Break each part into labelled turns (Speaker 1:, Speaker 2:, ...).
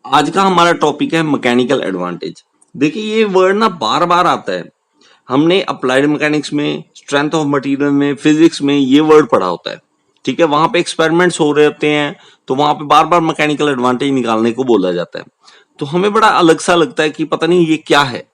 Speaker 1: आज का हमारा टॉपिक है मैकेनिकल एडवांटेज। देखिए ये वर्ड ना बार बार आता है। हमने अप्लाइड मैकेनिक्स में, स्ट्रेंथ ऑफ मटेरियल में, फिजिक्स में ये वर्ड पढ़ा होता है। ठीक है, वहां पे एक्सपेरिमेंट्स हो रहे होते हैं तो वहां पे बार बार मैकेनिकल एडवांटेज निकालने को बोला जाता है। तो हमें बड़ा अलग सा लगता है कि पता नहीं ये क्या है।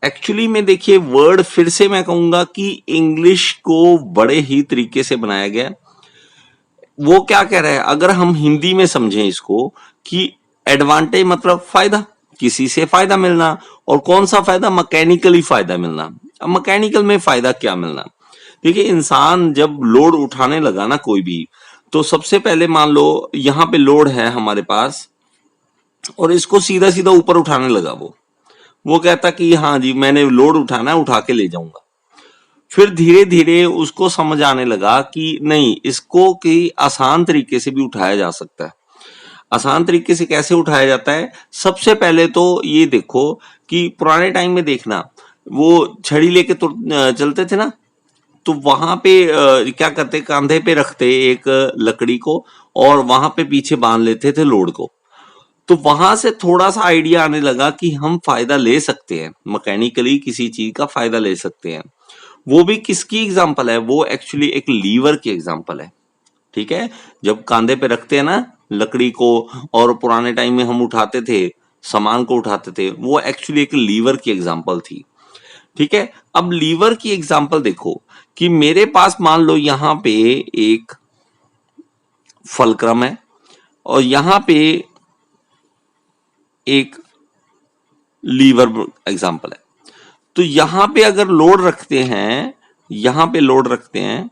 Speaker 1: एक्चुअली में देखिए वर्ड फिर से मैं कहूंगा कि इंग्लिश को बड़े ही तरीके से बनाया गया है। वो क्या कह रहा है, अगर हम हिंदी में समझें इसको कि एडवांटेज मतलब फायदा, किसी से फायदा मिलना। और कौन सा फायदा? मैकेनिकली फायदा मिलना। अब मैकेनिकल में फायदा क्या मिलना? देखिए इंसान जब लोड उठाने लगा ना कोई भी, तो सबसे पहले मान लो यहां पे लोड है हमारे पास और इसको सीधा सीधा ऊपर उठाने लगा। वो कहता कि हाँ जी मैंने लोड उठाना है, उठा के ले जाऊंगा। फिर धीरे धीरे उसको समझ आने लगा कि नहीं, इसको कि आसान तरीके से भी उठाया जा सकता है। आसान तरीके से कैसे उठाया जाता है? सबसे पहले तो ये देखो कि पुराने टाइम में देखना, वो छड़ी लेके तो चलते थे ना, तो वहां पे क्या करते, कंधे पे रखते एक लकड़ी को और वहां पे पीछे बांध लेते थे लोड को। तो वहां से थोड़ा सा आइडिया आने लगा कि हम फायदा ले सकते हैं, मैकेनिकली किसी चीज का फायदा ले सकते हैं। वो भी किसकी एग्जांपल है? वो एक्चुअली एक लीवर की एग्जांपल है। ठीक है, जब कांधे पे रखते हैं ना लकड़ी को और पुराने टाइम में हम उठाते थे, सामान को उठाते थे, वो एक्चुअली एक लीवर की एग्जांपल थी। ठीक है, अब लीवर की एग्जांपल देखो कि मेरे पास मान लो यहां पे एक फलक्रम है और यहां पे एक लीवर एग्जांपल है। तो यहां पे अगर लोड रखते हैं, यहां पे लोड रखते हैं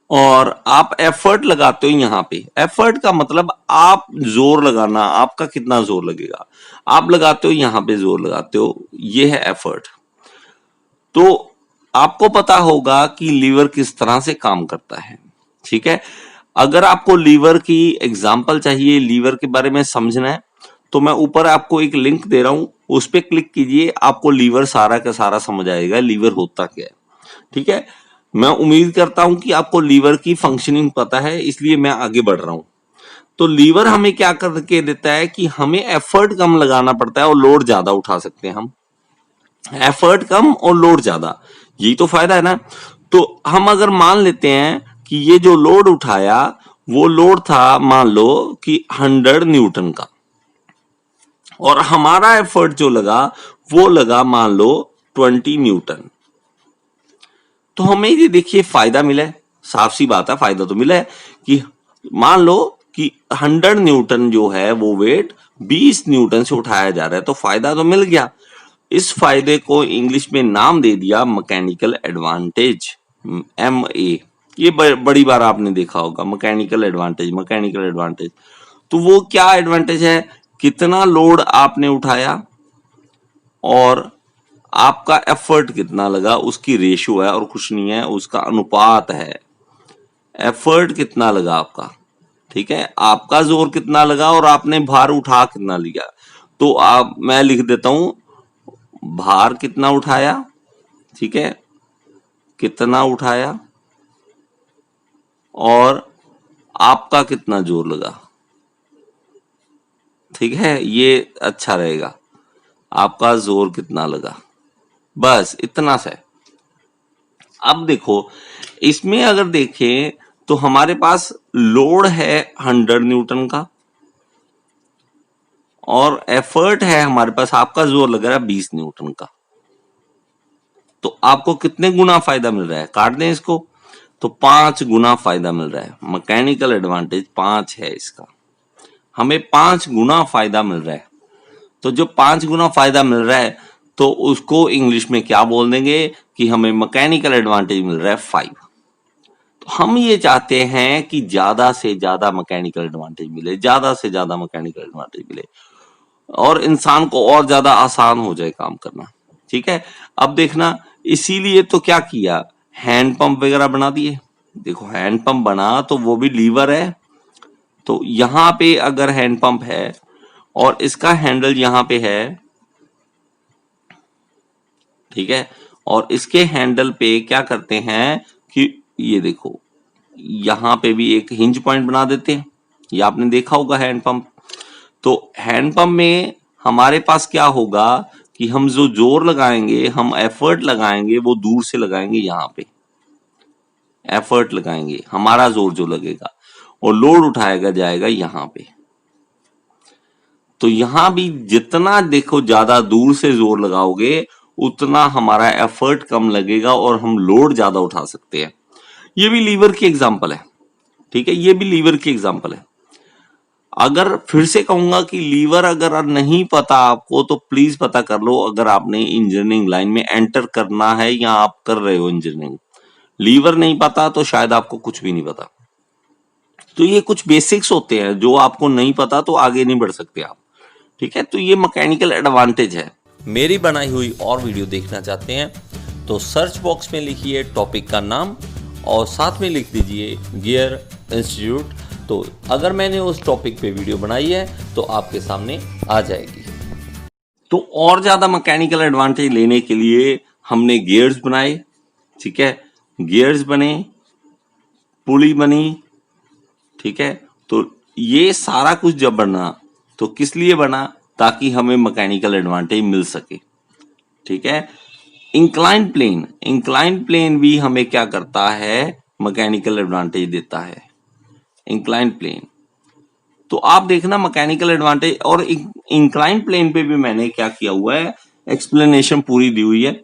Speaker 1: और आप एफर्ट लगाते हो यहां पे, एफर्ट का मतलब आप जोर लगाना, आपका कितना जोर लगेगा, आप लगाते हो यहां पे जोर लगाते हो, ये है एफर्ट। तो आपको पता होगा कि लीवर किस तरह से काम करता है। ठीक है, अगर आपको लीवर की एग्जांपल चाहिए, लीवर के बारे में समझना है, तो मैं ऊपर आपको एक लिंक दे रहा हूं, उस पर क्लिक कीजिए, आपको लीवर सारा का सारा समझ आएगा, लीवर होता क्या है। ठीक है, मैं उम्मीद करता हूं कि आपको लीवर की फंक्शनिंग पता है, इसलिए मैं आगे बढ़ रहा हूं। तो लीवर हमें क्या करके देता है कि हमें एफर्ट कम लगाना पड़ता है और लोड ज्यादा उठा सकते हैं हम। एफर्ट कम और लोड ज्यादा, यही तो फायदा है ना। तो हम अगर मान लेते हैं कि ये जो लोड उठाया वो लोड था मान लो कि 100 न्यूटन का, और हमारा एफर्ट जो लगा वो लगा मान लो 20 न्यूटन। तो हमें ये देखिए फायदा मिला है, साफ सी बात है, फायदा तो मिला है कि मान लो कि 100 न्यूटन जो है वो वेट 20 न्यूटन से उठाया जा रहा है, तो फायदा तो मिल गया। इस फायदे को इंग्लिश में नाम दे दिया मैकेनिकल एडवांटेज, MA। ये बड़ी बार आपने देखा होगा, मैकेनिकल एडवांटेज, मैकेनिकल एडवांटेज। तो वो क्या एडवांटेज है? कितना लोड आपने उठाया और आपका एफर्ट कितना लगा, उसकी रेशियो है और कुछ नहीं है, उसका अनुपात है। एफर्ट कितना लगा आपका, ठीक है, आपका जोर कितना लगा और आपने भार उठा कितना लिया। तो आप, मैं लिख देता हूं, भार कितना उठाया, ठीक है, कितना उठाया और आपका कितना जोर लगा। ठीक है, ये अच्छा रहेगा, आपका जोर कितना लगा, बस इतना सा है। अब देखो इसमें अगर देखें तो हमारे पास लोड है 100 न्यूटन का और एफर्ट है हमारे पास, आपका जोर लग रहा है 20 न्यूटन का। तो आपको कितने गुना फायदा मिल रहा है? काट दें इसको, तो 5 गुना फायदा मिल रहा है। मैकेनिकल एडवांटेज 5 है इसका, हमें 5 गुना फायदा मिल रहा है। तो जो 5 गुना फायदा मिल रहा है तो उसको इंग्लिश में क्या बोल देंगे कि हमें मैकेनिकल एडवांटेज मिल रहा है 5। तो हम ये चाहते हैं कि ज्यादा से ज्यादा मैकेनिकल एडवांटेज मिले, ज्यादा से ज्यादा मैकेनिकल एडवांटेज मिले और इंसान को और ज्यादा आसान हो जाए काम करना। ठीक है, अब देखना, इसीलिए तो क्या किया, हैंड पंप वगैरह बना दिए। देखो हैंड पंप बना तो वो भी लीवर है, तो यहां पे अगर हैंड पंप है और इसका हैंडल यहां पे है, ठीक है, और इसके हैंडल पे क्या करते हैं कि ये देखो यहां पे भी एक हिंज पॉइंट बना देते हैं, ये आपने देखा होगा हैंड पंप। तो हैंडपंप में हमारे पास क्या होगा कि हम जो जोर लगाएंगे, हम एफर्ट लगाएंगे, वो दूर से लगाएंगे, यहां पे एफर्ट लगाएंगे, हमारा जोर जो लगेगा, और लोड उठाएगा जाएगा यहां पे। तो यहां भी जितना देखो ज्यादा दूर से जोर लगाओगे उतना हमारा एफर्ट कम लगेगा और हम लोड ज्यादा उठा सकते हैं। ये भी लीवर की एग्जांपल है, ठीक है, ये भी लीवर की एग्जांपल है। अगर फिर से कहूंगा कि लीवर अगर नहीं पता आपको तो प्लीज पता कर लो, अगर आपने इंजीनियरिंग लाइन में एंटर करना है या आप कर रहे हो इंजीनियरिंग। लीवर नहीं पता तो शायद आपको कुछ भी नहीं पता। तो ये कुछ बेसिक्स होते हैं जो आपको नहीं पता तो आगे नहीं बढ़ सकते आप, ठीक है। तो ये मैकेनिकल एडवांटेज है।
Speaker 2: मेरी बनाई हुई और वीडियो देखना चाहते हैं तो सर्च बॉक्स में लिखिए टॉपिक का नाम और साथ में लिख दीजिए गियर इंस्टीट्यूट। तो अगर मैंने उस टॉपिक पे वीडियो बनाई है तो आपके सामने आ जाएगी।
Speaker 1: तो और ज्यादा मैकेनिकल एडवांटेज लेने के लिए हमने गियर्स बनाए, ठीक है, गियर्स बने, पुली बनी, ठीक है। तो ये सारा कुछ जब बना तो किस लिए बना, ताकि हमें मैकेनिकल एडवांटेज मिल सके, ठीक है। इंक्लाइन प्लेन भी हमें क्या करता है, मैकेनिकल एडवांटेज देता है, इंक्लाइन प्लेन। तो आप देखना मैकेनिकल एडवांटेज, और इंक्लाइन प्लेन पे भी मैंने क्या किया हुआ है, एक्सप्लेनेशन पूरी दी हुई है,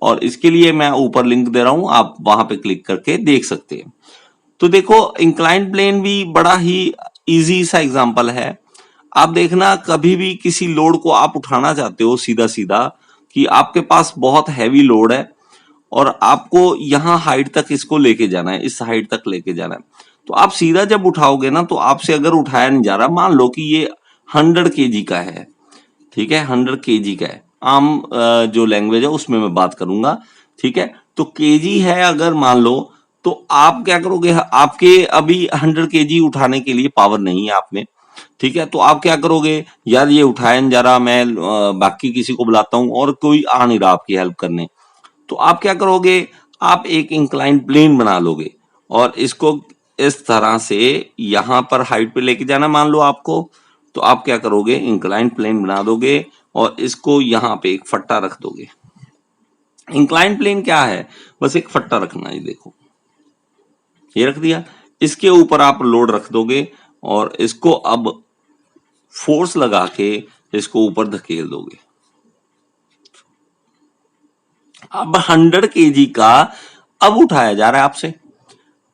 Speaker 1: और इसके लिए मैं ऊपर लिंक दे रहा हूं, आप वहां पे क्लिक करके देख सकते हैं। तो देखो इंक्लाइन प्लेन भी बड़ा ही इजी सा एग्जांपल है। आप देखना कभी भी किसी लोड को आप उठाना चाहते हो सीधा सीधा, कि आपके पास बहुत हैवी लोड है और आपको यहां हाइट तक इसको लेके जाना है, इस हाइट तक लेके जाना है। तो आप सीधा जब उठाओगे ना, तो आपसे अगर उठाया नहीं जा रहा, मान लो कि ये 100 केजी का है, ठीक है, 100 केजी का है, आम जो लैंग्वेज है उसमें मैं बात करूंगा, ठीक है। तो केजी है अगर मान लो, तो आप क्या करोगे, आपके अभी 100 केजी उठाने के लिए पावर नहीं है आप में, ठीक है। तो आप क्या करोगे, यार ये उठाया नहीं जा रहा, मैं बाकी किसी को बुलाता हूं और कोई आ नहीं रहा आपकी हेल्प करने। तो आप क्या करोगे, आप एक इंक्लाइन प्लेन बना लोगे और इसको इस तरह से यहां पर हाइट पे लेके जाना मान लो आपको। तो आप क्या करोगे, इंक्लाइन प्लेन बना दोगे और इसको यहां पे एक फट्टा रख दोगे। इंक्लाइन प्लेन क्या है, बस एक फट्टा रखना है, देखो ये रख दिया, इसके ऊपर आप लोड रख दोगे और इसको अब फोर्स लगा के इसको ऊपर धकेल दोगे। अब 100 केजी का अब उठाया जा रहा है आपसे।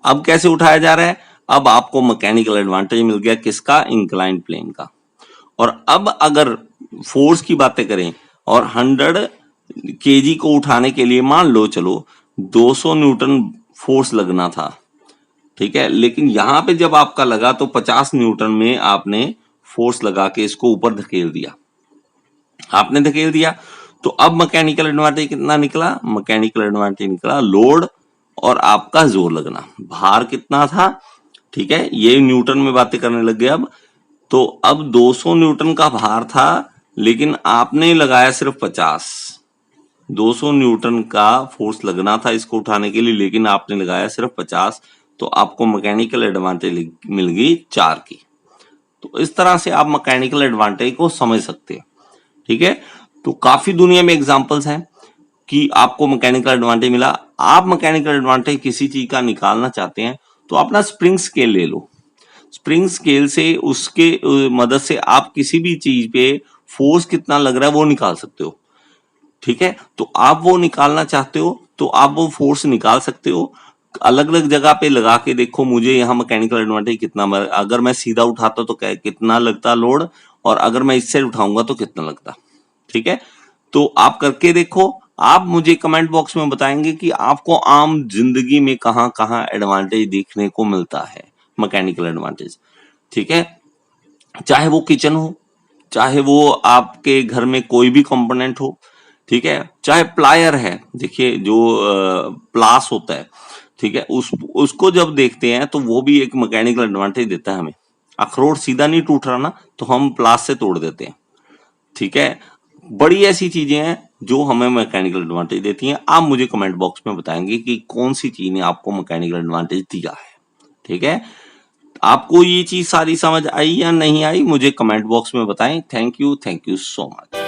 Speaker 1: अब कैसे उठाया जा रहा है, अब आपको मैकेनिकल एडवांटेज मिल गया किसका, इंक्लाइन प्लेन का। और अब अगर फोर्स की बातें करें और 100 केजी को उठाने के लिए मान लो चलो 200 न्यूटन फोर्स लगना था, ठीक है, लेकिन यहां पे जब आपका लगा तो 50 न्यूटन में आपने फोर्स लगा के इसको ऊपर धकेल दिया, आपने धकेल दिया। तो अब मैकेनिकल एडवांटेज कितना निकला, मैकेनिकल एडवांटेज निकला लोड और आपका जोर लगना। भार कितना था, ठीक है, ये न्यूटन में बातें करने लग गए अब। तो अब 200 न्यूटन का भार था लेकिन आपने लगाया सिर्फ 50। 200 न्यूटन का फोर्स लगना था इसको उठाने के लिए, लेकिन आपने लगाया सिर्फ 50। तो आपको मैकेनिकल एडवांटेज मिल गई 4 की। तो इस तरह से आप मैकेनिकल एडवांटेज को समझ सकते हैं, ठीक है। तो काफी दुनिया में एग्जांपल्स हैं कि आपको मैकेनिकल एडवांटेज मिला। आप मैकेनिकल एडवांटेज किसी चीज का निकालना चाहते हैं तो अपना स्प्रिंग स्केल ले लो। स्प्रिंग स्केल से उसके मदद से आप किसी भी चीज पे फोर्स कितना लग रहा है वो निकाल सकते हो, ठीक है। तो आप वो निकालना चाहते हो तो आप वो फोर्स निकाल सकते हो। अलग अलग जगह पे लगा के देखो, मुझे यहाँ मैकेनिकल एडवांटेज कितना, अगर मैं सीधा उठाता तो कितना लगता लोड, और अगर मैं इससे उठाऊंगा तो कितना लगता, ठीक है। तो आप करके देखो, आप मुझे कमेंट बॉक्स में बताएंगे कि आपको आम जिंदगी में कहां कहां एडवांटेज देखने को मिलता है, मैकेनिकल एडवांटेज, ठीक है। चाहे वो किचन हो, चाहे वो आपके घर में कोई भी कंपोनेंट हो, ठीक है, चाहे प्लायर है, देखिए जो प्लास होता है, ठीक है, उसको जब देखते हैं तो वो भी एक मैकेनिकल एडवांटेज देता है हमें। अखरोट सीधा नहीं टूट रहा ना, तो हम प्लास से तोड़ देते हैं, ठीक है। बड़ी ऐसी चीजें हैं जो हमें मैकेनिकल एडवांटेज देती हैं। आप मुझे कमेंट बॉक्स में बताएंगे कि कौन सी चीज ने आपको मैकेनिकल एडवांटेज दिया है, ठीक है। आपको ये चीज सारी समझ आई या नहीं आई, मुझे कमेंट बॉक्स में बताएं। Thank you so much.